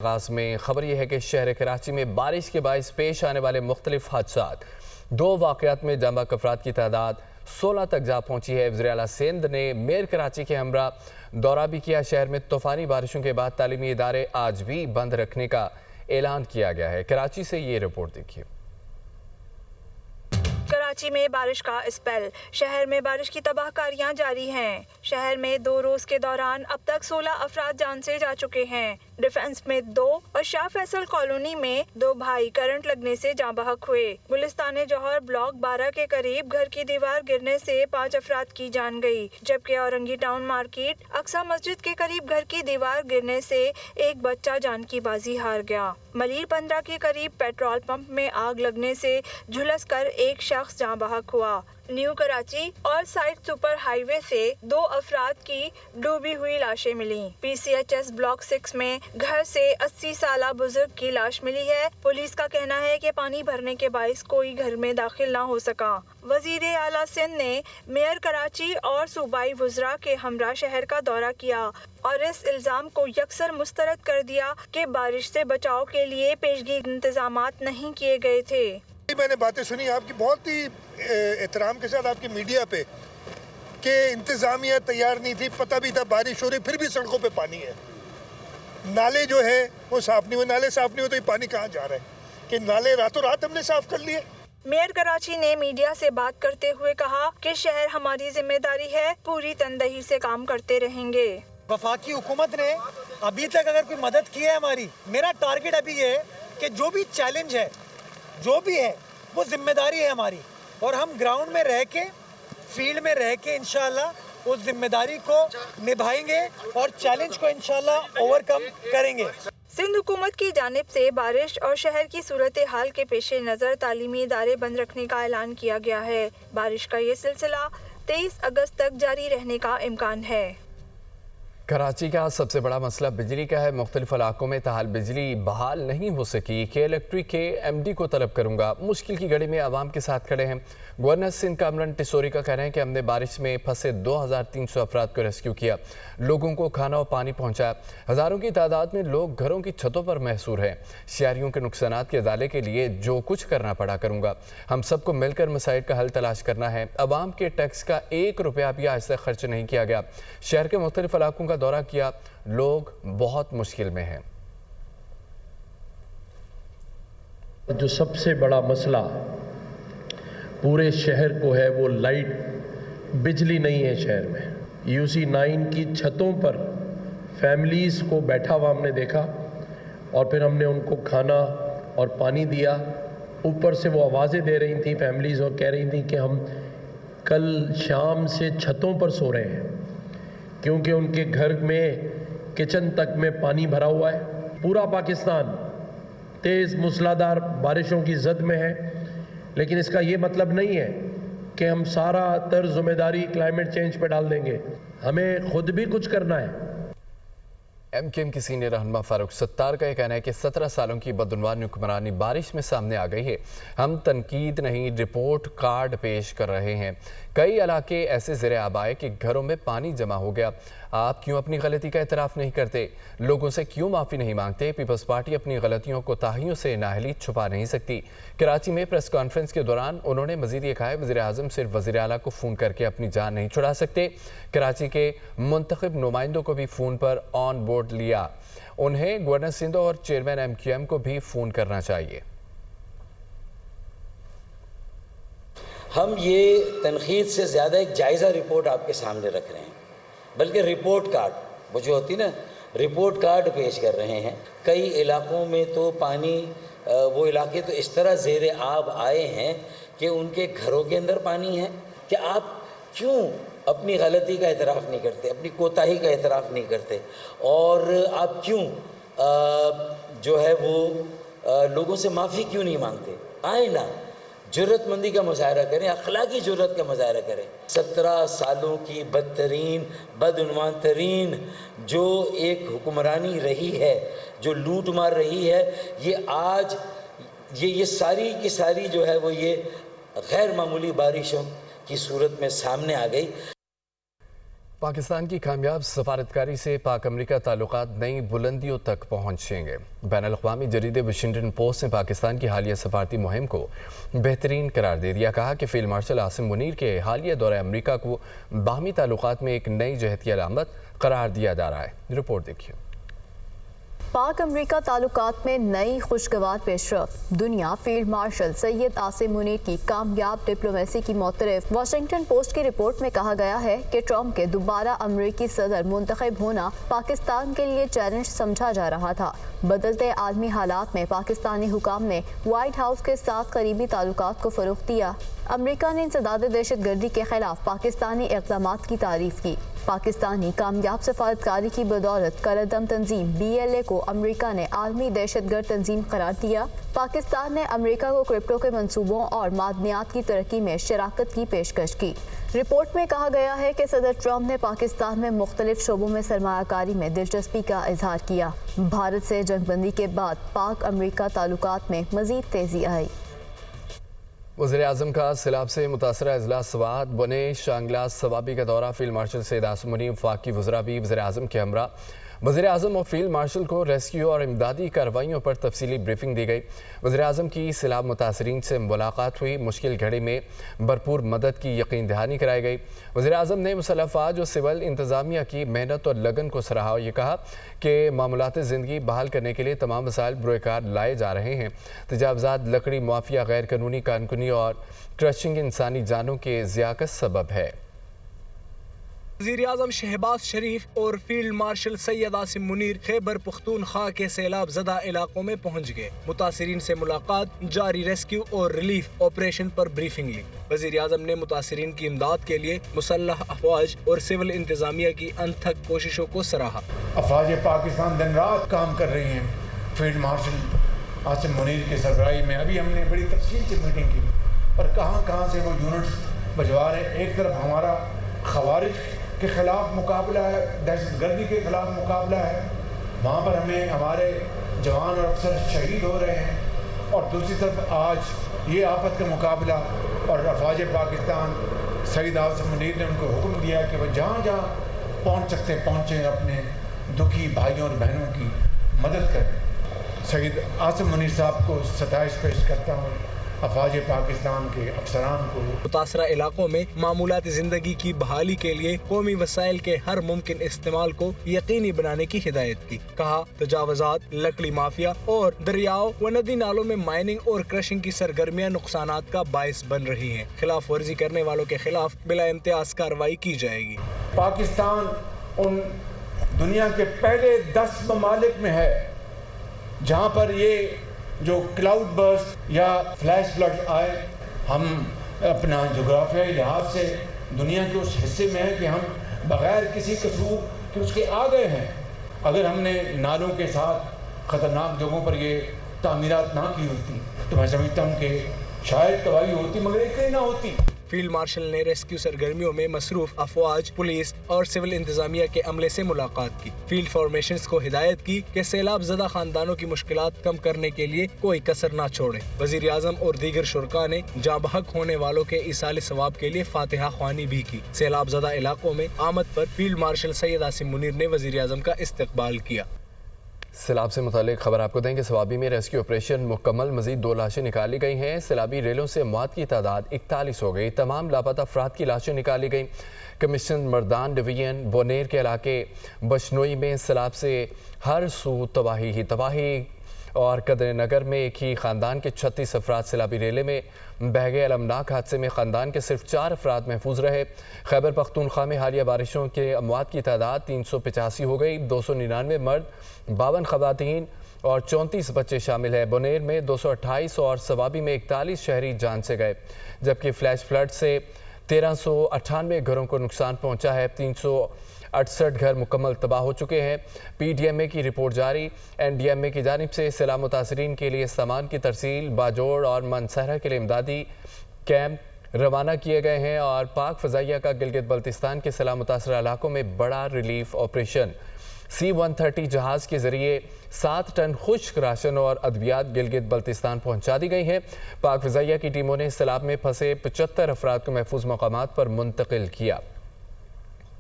آغاز میں خبر یہ ہے کہ شہر کراچی میں بارش کے باعث پیش آنے والے مختلف حادثات 2 واقعات میں جاں بحق افراد کی تعداد 16 تک جا پہنچی ہے۔ وزیر اعلیٰ سندھ نے میئر کراچی کے ہمراہ دورہ بھی کیا۔ شہر میں طوفانی بارشوں کے بعد تعلیمی ادارے آج بھی بند رکھنے کا اعلان کیا گیا ہے۔ کراچی سے یہ رپورٹ دیکھیے۔ کراچی میں بارش کا اسپیل، شہر میں بارش کی تباہ کاریاں جاری ہیں۔ شہر میں 2 روز کے دوران اب تک 16 افراد جان سے جا چکے ہیں۔ ڈیفنس میں 2 اور شاہ فیصل کالونی میں 2 بھائی کرنٹ لگنے سے جاں بحق ہوئے۔ گلستان جوہر بلاک 12 کے قریب گھر کی دیوار گرنے سے 5 افراد کی جان گئی، جبکہ اورنگی ٹاؤن مارکیٹ اقصی مسجد کے قریب گھر کی دیوار گرنے سے ایک بچہ جان کی بازی ہار گیا۔ ملیر 15 کے قریب پیٹرول پمپ میں آگ لگنے سے جھلس کر ایک شخص جاں بحق ہوا۔ نیو کراچی اور سائٹ سپر ہائی وے سے 2 افراد کی ڈوبی ہوئی لاشیں ملیں۔ پی سی ایچ ایس بلاک 6 میں گھر سے 80 سالہ بزرگ کی لاش ملی ہے۔ پولیس کا کہنا ہے کہ پانی بھرنے کے باعث کوئی گھر میں داخل نہ ہو سکا۔ وزیر اعلیٰ سندھ نے میئر کراچی اور صوبائی وزراء کے ہمراہ شہر کا دورہ کیا اور اس الزام کو یکسر مسترد کر دیا کہ بارش سے بچاؤ کے لیے پیشگی انتظامات نہیں کیے گئے تھے۔ میں نے باتیں سنی آپ کی بہت ہی احترام کے ساتھ آپ کی میڈیا پہ کہ انتظامیہ تیار نہیں تھی، پتہ بھی تھا بارش ہو رہی، پھر بھی سڑکوں پہ پانی ہے، نالے جو ہے وہ صاف نہیں ہوئے۔ نالے صاف نہیں ہوئے تو یہ پانی کہاں جا رہا ہے کہ نالے راتوں رات ہم نے صاف کر لیے؟ میئر کراچی نے میڈیا سے بات کرتے ہوئے کہا کہ شہر ہماری ذمہ داری ہے، پوری تندہی سے کام کرتے رہیں گے۔ وفاقی حکومت نے ابھی تک اگر کوئی مدد کی ہے ہماری، میرا ٹارگٹ ابھی یہ ہے کہ جو بھی چیلنج ہے، جو بھی ہے، وہ ذمہ داری ہے ہماری، اور ہم گراؤنڈ میں رہ کے، فیلڈ میں رہ کے انشاءاللہ اس ذمہ داری کو نبھائیں گے اور چیلنج کو انشاءاللہ اوور کم کریں گے۔ سندھ حکومت کی جانب سے بارش اور شہر کی صورتحال کے پیش نظر تعلیمی ادارے بند رکھنے کا اعلان کیا گیا ہے۔ بارش کا یہ سلسلہ 23 اگست تک جاری رہنے کا امکان ہے۔ کراچی کا سب سے بڑا مسئلہ بجلی کا ہے۔ مختلف علاقوں میں تاحال بجلی بحال نہیں ہو سکی۔ کے الیکٹرک کے ایم ڈی کو طلب کروں گا، مشکل کی گھڑی میں عوام کے ساتھ کھڑے ہیں۔ گورنر سندھ کامران ٹیسوری کا کہنا ہے کہ ہم نے بارش میں پھنسے 2300 افراد کو ریسکیو کیا، لوگوں کو کھانا اور پانی پہنچایا۔ ہزاروں کی تعداد میں لوگ گھروں کی چھتوں پر محصور ہیں۔ شہریوں کے نقصانات کے ازالے کے لیے جو کچھ کرنا پڑا کروں گا۔ ہم سب کو مل کر مسائل کا حل تلاش کرنا ہے۔ عوام کے ٹیکس کا 1 روپیہ بھی آج تک خرچ نہیں کیا گیا۔ شہر کے مختلف علاقوں کا دورہ کیا، لوگ بہت مشکل میں ہیں۔ جو سب سے بڑا مسئلہ پورے شہر کو ہے وہ لائٹ، بجلی نہیں ہے شہر میں۔ UC 9 کی چھتوں پر فیملیز کو بیٹھا ہوا ہم نے دیکھا، اور پھر ہم نے ان کو کھانا اور پانی دیا۔ اوپر سے وہ آوازیں دے رہی تھیں فیملیز اور کہہ رہی تھیں کہ ہم کل شام سے چھتوں پر سو رہے ہیں، کیونکہ ان کے گھر میں کچن تک میں پانی بھرا ہوا ہے۔ پورا پاکستان تیز موسلادھار بارشوں کی زد میں ہے، لیکن اس کا یہ مطلب نہیں ہے کہ ہم سارا تر ذمہ داری کلائمیٹ چینج پہ ڈال دیں گے۔ ہمیں خود بھی کچھ کرنا ہے۔ ایم کیو ایم کی سینئر رہنما فاروق ستار کا یہ کہنا ہے کہ 17 سالوں کی بدعنوان حکمرانی بارش میں سامنے آ گئی ہے۔ ہم تنقید نہیں، رپورٹ کارڈ پیش کر رہے ہیں۔ کئی علاقے ایسے زیر آب آئے کہ گھروں میں پانی جمع ہو گیا۔ آپ کیوں اپنی غلطی کا اعتراف نہیں کرتے؟ لوگوں سے کیوں معافی نہیں مانگتے؟ پیپلز پارٹی اپنی غلطیوں کو تاہیوں سے نااہلی چھپا نہیں سکتی۔ کراچی میں پریس کانفرنس کے دوران انہوں نے مزید یہ کہا ہے وزیر اعظم صرف وزیر اعلیٰ کو فون کر کے اپنی جان نہیں چھڑا سکتے، کراچی کے منتخب نمائندوں کو بھی فون پر آن بورڈ لیا۔ انہیں گورنر سندھ اور چیئرمین ایم کیو ایم کو بھی فون کرنا چاہیے۔ ہم یہ تنقید سے زیادہ ایک جائزہ رپورٹ آپ کے سامنے رکھ رہے ہیں، بلکہ رپورٹ کارڈ وہ جو ہوتی نا رپورٹ کارڈ پیش کر رہے ہیں۔ کئی علاقوں میں تو پانی، وہ علاقے تو اس طرح زیر آب آئے ہیں کہ ان کے گھروں کے اندر پانی ہے۔ کہ آپ کیوں اپنی غلطی کا اعتراف نہیں کرتے، اپنی کوتاہی کا اعتراف نہیں کرتے، اور آپ کیوں جو ہے وہ لوگوں سے معافی کیوں نہیں مانگتے؟ آئیں نا، جرت مندی کا مظاہرہ کریں، اخلاقی جرت کا مظاہرہ کریں۔ 17 سالوں کی بدترین، بدعنوان ترین جو ایک حکمرانی رہی ہے، جو لوٹ مار رہی ہے، یہ آج یہ ساری کی ساری جو ہے وہ یہ غیر معمولی بارشوں کی صورت میں سامنے آ گئی۔ पाकिस्तान की कामयाब सफारतकारी से पाक अमरीका ताल्लुकात नई बुलंदियों तक पहुँचेंगे। बैनुल-अक़वामी जरीदे वाशिंगटन पोस्ट ने पाकिस्तान की हालिया सफारती मुहिम को बेहतरीन करार दे दिया। कहा कि फील्ड मार्शल आसिम मुनीर के हालिया दौरे अमरीका को बाहमी ताल्लुकात में एक नई जहत की अलामत करार दिया जा रहा है। रिपोर्ट देखिए। पाक अमरीका ताल्लुकात में नई खुशगवार पेशरफ। दुनिया फील्ड मार्शल सैयद आसिम मुनीर की कामयाब डिप्लोमेसी की मोतरफ। वाशिंगटन पोस्ट की रिपोर्ट में कहा गया है कि ट्रंप के दोबारा अमरीकी सदर मुंतखब होना पाकिस्तान के लिए चैलेंज समझा जा रहा था। बदलते आलमी हालात में पाकिस्तानी हुकाम ने व्हाइट हाउस के साथ करीबी ताल्लुकात को फ़रोग़ दिया। अमरीका ने इंसदाद दहशत गर्दी के खिलाफ पाकिस्तानी इक़दामात की तारीफ की। पाकिस्तानी कामयाब सफारतकारी की बदौलत करदम तंजीम BLA को अमरीका ने आलमी दहशतगर्द तंजीम करार दिया। पाकिस्तान ने अमरीका को क्रिप्टो के मंसूबों और मादनियात की तरक्की में शराकत की पेशकश की। रिपोर्ट में कहा गया है कि सदर ट्रंप ने पाकिस्तान में मुख्तलिफ शोबों में सरमायाकारी में दिलचस्पी का इजहार किया। भारत से जंगबंदी के बाद पाक अमरीका ताल्लुकात में मजीद तेजी आई। वज़ीर-ए-आज़म का सैलाब से मुतासरा अजला सवात बने शांगला सवाबी का दौरा। फील्ड मार्शल सैयद आसिम मुनीर वफाकी वज़रा भी वज़ीर-ए-आज़म के हमरा। वज़ीर-ए-आज़म और फील्ड मार्शल को रेस्क्यू और इमदादी कार्रवाइयों पर तफसीली ब्रीफिंग दी गई। वज़ीर-ए-आज़म की सैलाब मुतासरीन से मुलाकात हुई। मुश्किल घड़ी में भरपूर मदद की यकीन दहानी कराई गई। वज़ीर-ए-आज़म ने मुसल्लह अफ़वाज और सिविल इंतज़ामिया की मेहनत और लगन को सराहा और ये कहा कि मामूलात ज़िंदगी बहाल करने के लिए तमाम वसाइल बुरोकार लाए जा रहे हैं। तजावज़ात, लकड़ी माफिया, गैर कानूनी कारकुनी और क्रशिंग इंसानी जानों के ज़िया का सबब है। वज़ीर-ए-आज़म शहबाज शरीफ और फील्ड मार्शल सैयद आसिम मुनीर खैबर पख्तूनख्वा के सैलाब ज़दा इलाकों में पहुँच गए। मुतासरीन से मुलाकात, जारी रेस्क्यू और रिलीफ ऑपरेशन पर ब्रीफिंग ली। वज़ीर-ए-आज़म ने मुतासरीन की इमदाद के लिए मुसल्लह अफवाज और सिविल इंतज़ामिया की अनथक कोशिशों को सराहा। अफवाज पाकिस्तान दिन रात काम कर रही हैं। फील्ड मार्शल आसिम मुनीर के सरबराही में अभी हमने बड़ी तफसील से मीटिंग की और कहाँ से वो यूनिट्स भिजवा रहे हैं। एक तरफ हमारा खवारिज के ख़िलाफ़ मुकाबला है, दहशतगर्दी के ख़िलाफ़ मुकाबला है, वहाँ पर हमें हमारे जवान और अफसर शहीद हो रहे हैं, और दूसरी तरफ आज ये आफत का मुकाबला। और अफवाज पाकिस्तान सैयद आसिम मुनीर ने उनको हुक्म दिया कि वह जहाँ जहाँ पहुँच सकते पहुँचें, अपने दुखी भाइयों और बहनों की मदद करें। सैयद आसिम मुनीर साहब को सताइश पेश करता हूँ, अफवाज पाकिस्तान के अफसरान को। मुतासरा इलाकों में मामूलात ज़िंदगी की बहाली के लिए कौमी वसाइल के हर मुमकिन इस्तेमाल को यकीनी बनाने की हिदायत की। कहा, तजावज़ात, लकड़ी माफिया और दरियाओं व नदी नालों में माइनिंग और क्रशिंग की सरगर्मियाँ नुकसानात का बायस बन रही हैं। खिलाफ वर्जी करने वालों के खिलाफ बिला इम्तियाज कार्रवाई की जाएगी। पाकिस्तान उन दुनिया के पहले 10 ममालिक में है जहाँ पर ये जो क्लाउड बर्स्ट या फ्लैश फ्लड आए। हम अपना जोग्राफियाई लिहाज से दुनिया के उस हिस्से में हैं कि हम बग़ैर किसी कसूर के उसके आ गए हैं। अगर हमने नालों के साथ ख़तरनाक जगहों पर ये तामीरात ना की होती तो मैं समझता हूँ कि शायद तबाही होती, मगर एक ना होती। फील्ड मार्शल ने रेस्क्यू सरगर्मियों में मसरूफ अफवाज, पुलिस और सिविल इंतजामिया के अमले से मुलाकात की। फील्ड फॉर्मेशंस को हिदायत की कि सैलाब ज़दा खानदानों की मुश्किलात कम करने के लिए कोई कसर ना छोड़े। वज़ीर-ए-आज़म और दीगर शुरका ने जाँ बहक होने वालों के इसाले सवाब के लिए फातिहा ख्वानी भी की। सैलाब ज़दा इलाकों में आमद पर फील्ड मार्शल सैयद आसिम मुनीर ने वज़ीर-ए-आज़म का इस्तकबाल किया। सैलाब से मुतालिक खबर आपको दें कि सवाबी में रेस्क्यू ऑपरेशन मुकम्मल, मजीद 2 लाशें निकाली गई हैं। सैलाबी रेलों से मौत की तादाद 41 हो गई। तमाम लापता अफराद की लाशें निकाली गई। कमिश्नर मर्दान डिवीजन बोनेर के इलाके बशनोई में सैलाब से हर सू तबाही ही तबाही, और कदर नगर में एक ही ख़ानदान के 36 अफराद सैलाबी रेले में बह गए। अलमनाक हादसे में ख़ानदान के सिर्फ 4 अफराद महफूज रहे। खैबर पख्तूनख्वा में हालिया बारिशों के अमवात की तादाद 385 हो गई। 299 मर्द, 52 ख़वातीन और 34 बच्चे शामिल हैं। बोनेर में 228 और सवाबी में 41 शहरी जान से गए, जबकि फ्लैश फ्लड से 1398 घरों को नुकसान पहुँचा है। 368 घर मुकम्मल तबाह हो चुके हैं। PDMA की रिपोर्ट जारी। NDMA की जानिब से सैलाब मुतासरीन के लिए सामान की तरसील, बाजोड़ और मनसहरा के लिए इमदादी कैंप रवाना किए गए हैं, और पाक फ़ज़ाइया का गिलगित बल्तिस्तान के सैलाब मुतासरा इलाकों में बड़ा रिलीफ ऑपरेशन C-130 जहाज़ के ज़रिए 7 टन खुश्क राशन और अद्वियात गिलगित बल्तिस्तान पहुँचा दी गई हैं। पाक फ़ज़ाइया की टीमों ने सैलाब में फंसे 75 अफराद को महफूज मकामात पर मुंतकिल किया।